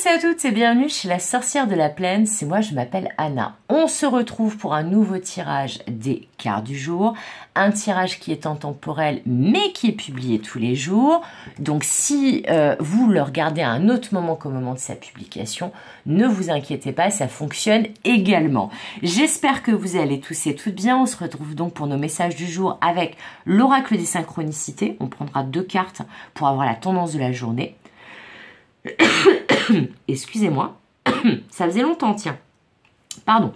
à toutes et bienvenue chez la sorcière de la plaine, c'est moi, je m'appelle Anna. On se retrouve pour un nouveau tirage des cartes du jour, un tirage qui est intemporel mais qui est publié tous les jours. Donc si vous le regardez à un autre moment qu'au moment de sa publication, ne vous inquiétez pas, ça fonctionne également. J'espère que vous allez tous et toutes bien. On se retrouve donc pour nos messages du jour avec l'oracle des synchronicités. On prendra 2 cartes pour avoir la tendance de la journée. Excusez-moi, ça faisait longtemps, tiens. Pardon.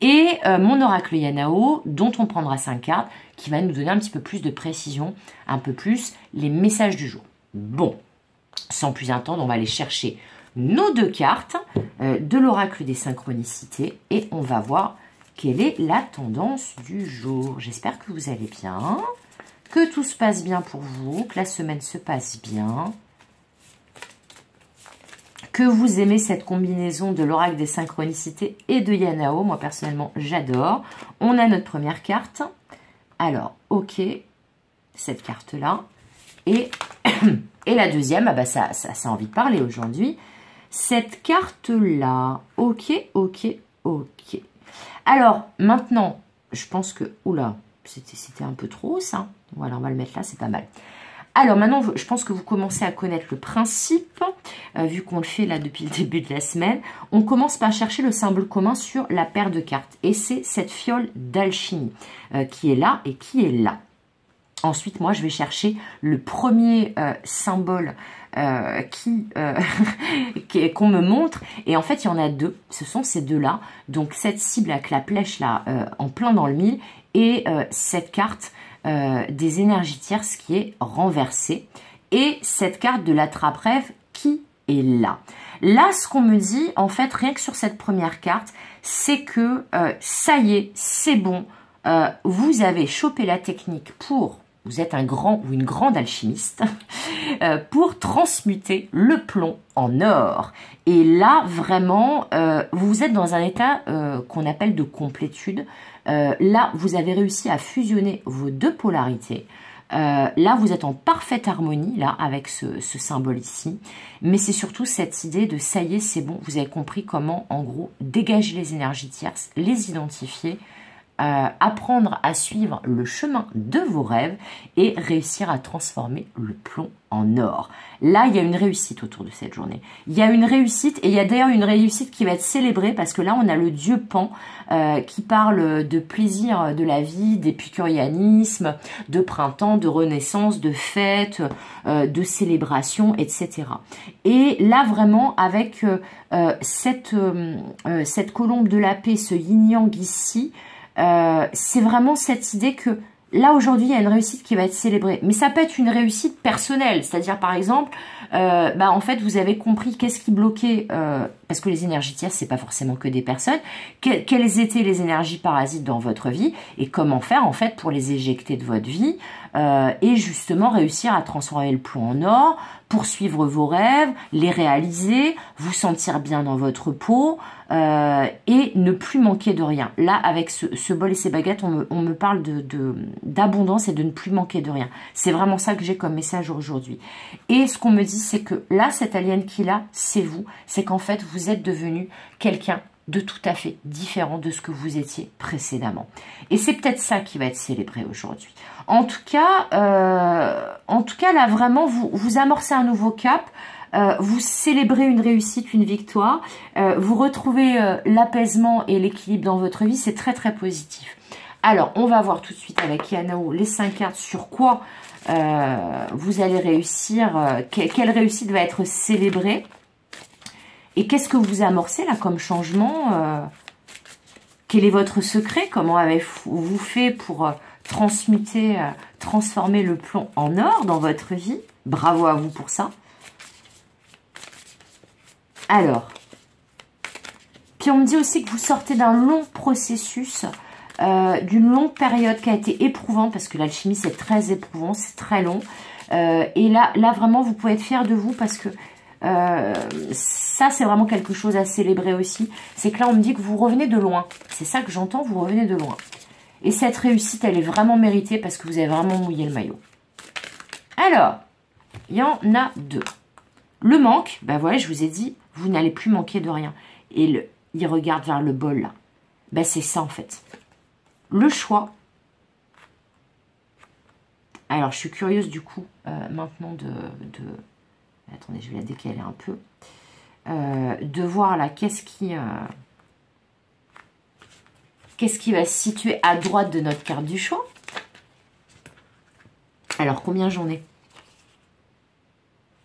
Et mon oracle Yanao, dont on prendra 5 cartes, qui va nous donner un petit peu plus de précision, un peu plus les messages du jour. Bon, sans plus attendre, on va aller chercher nos 2 cartes de l'oracle des synchronicités et on va voir quelle est la tendance du jour. J'espère que vous allez bien, que tout se passe bien pour vous, que la semaine se passe bien. Que vous aimez cette combinaison de l'oracle des synchronicités et de Yanao. Moi, personnellement, j'adore. On a notre première carte. Alors, ok, cette carte-là. Et la deuxième, ah bah ça a envie de parler aujourd'hui. Cette carte-là. Ok, ok, ok. Alors, maintenant, je pense que... Oula, c'était un peu trop, ça. Voilà, on va le mettre là, c'est pas mal. Alors maintenant, je pense que vous commencez à connaître le principe, vu qu'on le fait là depuis le début de la semaine. On commence par chercher le symbole commun sur la paire de cartes. Et c'est cette fiole d'alchimie qui est là et qui est là. Ensuite, moi, je vais chercher le premier symbole qu'on me montre. Et en fait, il y en a 2. Ce sont ces 2-là. Donc, cette cible avec la flèche là, en plein dans le mille. Et cette carte... des énergies tierces qui est renversée et cette carte de l'attrape-rêve qui est là. Là, ce qu'on me dit, en fait, rien que sur cette première carte, c'est que ça y est, c'est bon, vous avez chopé la technique pour, vous êtes un grand ou une grande alchimiste, pour transmuter le plomb en or. Et là, vraiment, vous êtes dans un état qu'on appelle de complétude. Là, vous avez réussi à fusionner vos 2 polarités. Là, vous êtes en parfaite harmonie, là, avec ce symbole ici. Mais c'est surtout cette idée de ça y est, c'est bon. Vous avez compris comment, en gros, dégager les énergies tierces, les identifier, apprendre à suivre le chemin de vos rêves et réussir à transformer le plomb en or. Là, il y a une réussite autour de cette journée. Il y a une réussite et il y a d'ailleurs une réussite qui va être célébrée parce que là, on a le dieu Pan qui parle de plaisir de la vie, d'épicurianisme, de printemps, de renaissance, de fête, de célébration, etc. Et là, vraiment, avec cette colombe de la paix, ce yin-yang ici, c'est vraiment cette idée que là aujourd'hui il y a une réussite qui va être célébrée, mais ça peut être une réussite personnelle, c'est-à-dire par exemple en fait vous avez compris qu'est-ce qui bloquait, parce que les énergies tierces c'est pas forcément que des personnes, quelles étaient les énergies parasites dans votre vie et comment faire en fait pour les éjecter de votre vie et justement réussir à transformer le plomb en or, poursuivre vos rêves, les réaliser, vous sentir bien dans votre peau et ne plus manquer de rien. Là, avec ce bol et ces baguettes, on me parle d'abondance et de ne plus manquer de rien. C'est vraiment ça que j'ai comme message aujourd'hui. Et ce qu'on me dit, c'est que là, cette alien qui est là, c'est vous. C'est qu'en fait, vous êtes devenu quelqu'un de tout à fait différent de ce que vous étiez précédemment. Et c'est peut-être ça qui va être célébré aujourd'hui. En tout cas, là, vraiment, vous amorcez un nouveau cap, vous célébrez une réussite, une victoire, vous retrouvez l'apaisement et l'équilibre dans votre vie, c'est très, très positif. Alors, on va voir tout de suite avec Yanao les 5 cartes sur quoi vous allez réussir, quelle réussite va être célébrée. Et qu'est-ce que vous amorcez là comme changement? Quel est votre secret? Comment avez-vous fait pour transmuter, transformer le plomb en or dans votre vie? Bravo à vous pour ça. Alors, puis on me dit aussi que vous sortez d'un long processus, d'une longue période qui a été éprouvante, parce que l'alchimie c'est très éprouvant, c'est très long. Et là vraiment vous pouvez être fiers de vous parce que ça c'est vraiment quelque chose à célébrer aussi. C'est que là on me dit que vous revenez de loin. C'est ça que j'entends, vous revenez de loin. Et cette réussite elle est vraiment méritée parce que vous avez vraiment mouillé le maillot. Alors, il y en a 2. Le manque, ben voilà, je vous ai dit, vous n'allez plus manquer de rien. Et il regarde vers le bol, là. Ben c'est ça, en fait. Le choix. Alors, je suis curieuse, du coup, maintenant Attendez, je vais la décaler un peu. De voir, là, qu'est-ce qui va se situer à droite de notre carte du choix. Alors, combien j'en ai?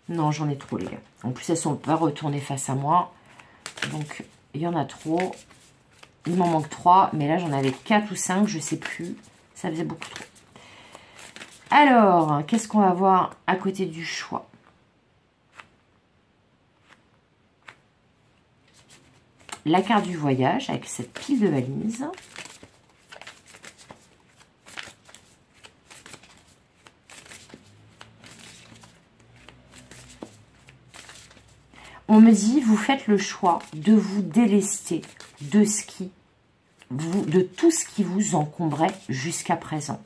Non, j'en ai trop, les gars. En plus, elles ne sont pas retournées face à moi. Donc, il y en a trop. Il m'en manque 3. Mais là, j'en avais 4 ou 5. Je ne sais plus. Ça faisait beaucoup trop. Alors, qu'est-ce qu'on va voir à côté du choix? La carte du voyage avec cette pile de valises. On me dit, vous faites le choix de vous délester de tout ce qui vous encombrait jusqu'à présent.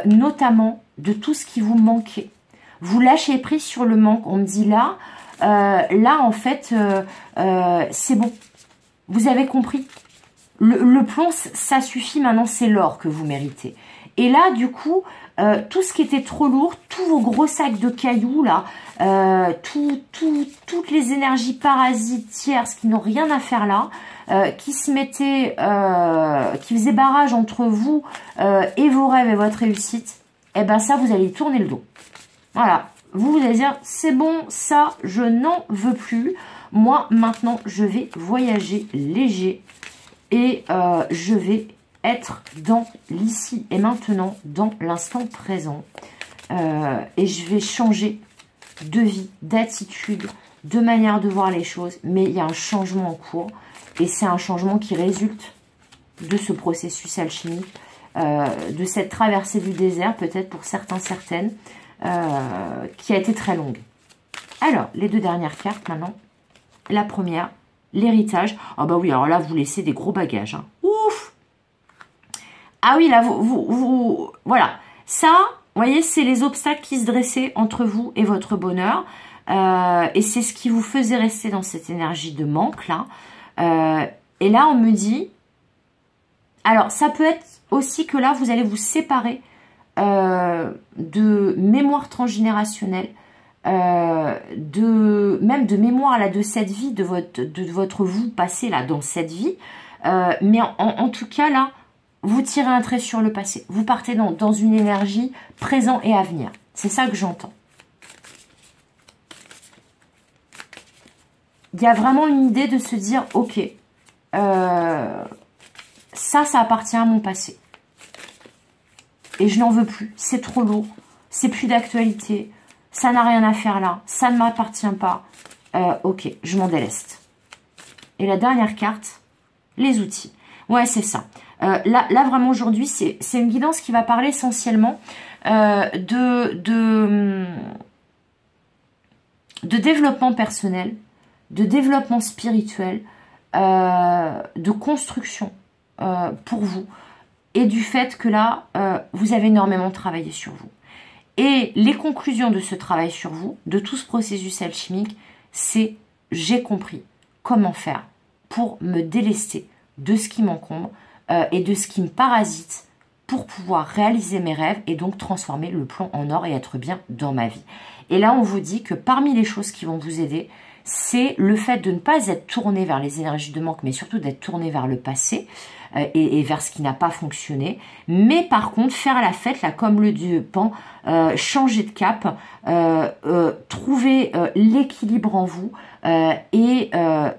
Notamment de tout ce qui vous manquait. Vous lâchez prise sur le manque. On me dit là, en fait, c'est bon. Vous avez compris. Le plomb, ça suffit maintenant, c'est l'or que vous méritez. Et là, du coup, tout ce qui était trop lourd, tous vos gros sacs de cailloux, là, toutes les énergies parasitières, qui n'ont rien à faire là, qui se mettaient, qui faisaient barrage entre vous et vos rêves et votre réussite, eh ben ça, vous allez tourner le dos. Voilà. Vous allez dire, c'est bon, ça, je n'en veux plus. Moi, maintenant, je vais voyager léger et je vais être dans l'ici et maintenant, dans l'instant présent. Et je vais changer de vie, d'attitude, de manière de voir les choses. Mais il y a un changement en cours. Et c'est un changement qui résulte de ce processus alchimique, de cette traversée du désert, peut-être pour certains, certaines, qui a été très longue. Alors, les deux dernières cartes maintenant. La première, l'héritage. Ah bah oui, alors là, vous laissez des gros bagages. Hein. Ouf! Ah oui, là, voilà. Ça, vous voyez, c'est les obstacles qui se dressaient entre vous et votre bonheur. Et c'est ce qui vous faisait rester dans cette énergie de manque, là. Et là, on me dit... Alors, ça peut être aussi que là, vous allez vous séparer de mémoire transgénérationnelle, même de mémoire là, de cette vie, de votre vous passé là, dans cette vie. Mais en tout cas, là, vous tirez un trait sur le passé. Vous partez dans une énergie présent et à venir. C'est ça que j'entends. Il y a vraiment une idée de se dire, ok, ça appartient à mon passé. Et je n'en veux plus. C'est trop lourd. C'est plus d'actualité. Ça n'a rien à faire là. Ça ne m'appartient pas. Ok, je m'en déleste. Et la dernière carte, les outils. Ouais, c'est ça. Là, vraiment, aujourd'hui, c'est une guidance qui va parler essentiellement de développement personnel, de développement spirituel, de construction pour vous. Et du fait que là, vous avez énormément travaillé sur vous. Et les conclusions de ce travail sur vous, de tout ce processus alchimique, c'est j'ai compris comment faire pour me délester de ce qui m'encombre et de ce qui me parasite pour pouvoir réaliser mes rêves et donc transformer le plomb en or et être bien dans ma vie. Et là, on vous dit que parmi les choses qui vont vous aider, c'est le fait de ne pas être tourné vers les énergies de manque, mais surtout d'être tourné vers le passé et vers ce qui n'a pas fonctionné. Mais par contre, faire la fête, là, comme le dieu Pan, changer de cap, trouver l'équilibre en vous et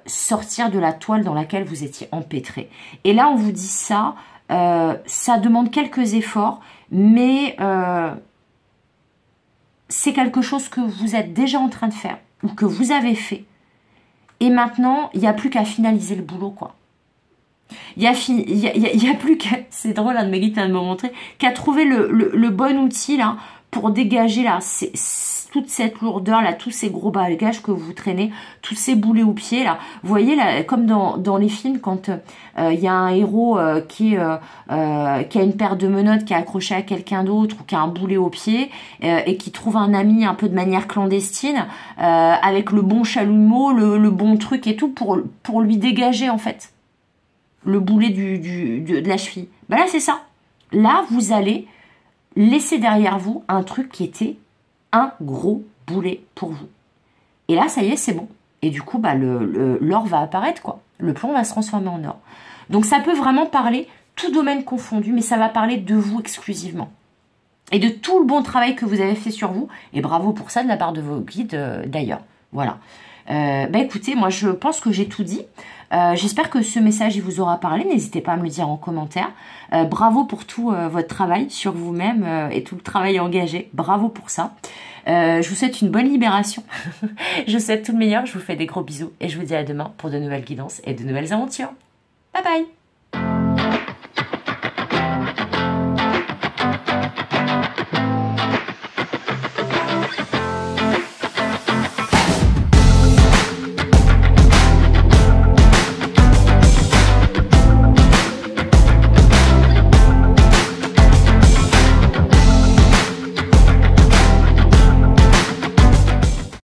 sortir de la toile dans laquelle vous étiez empêtré. Et là, on vous dit ça, ça demande quelques efforts, mais c'est quelque chose que vous êtes déjà en train de faire ou que vous avez fait. Et maintenant, il n'y a plus qu'à finaliser le boulot, quoi. Il y a plus qu'à... C'est drôle, hein, de Meggy de me montrer, qu'à trouver le bon outil, là, pour dégager, là. toute cette lourdeur là, tous ces gros bagages que vous traînez, tous ces boulets aux pieds là. Vous voyez là, comme dans les films, quand il y a un héros qui a une paire de menottes qui est accrochée à quelqu'un d'autre ou qui a un boulet au pied et qui trouve un ami un peu de manière clandestine avec le bon chalumeau, le bon truc et tout pour lui dégager en fait le boulet de la cheville. Ben là c'est ça. Là vous allez laisser derrière vous un truc qui était un gros boulet pour vous. Et là, ça y est, c'est bon. Et du coup, bah, l'or va apparaître, quoi. Le plomb va se transformer en or. Donc, ça peut vraiment parler, tout domaine confondu, mais ça va parler de vous exclusivement. Et de tout le bon travail que vous avez fait sur vous. Et bravo pour ça de la part de vos guides, d'ailleurs. Voilà. Bah écoutez, moi je pense que j'ai tout dit. J'espère que ce message il vous aura parlé. N'hésitez pas à me le dire en commentaire. Bravo pour tout votre travail sur vous-même et tout le travail engagé. Bravo pour ça. Je vous souhaite une bonne libération. Je vous souhaite tout le meilleur. Je vous fais des gros bisous et je vous dis à demain pour de nouvelles guidances et de nouvelles aventures. Bye bye.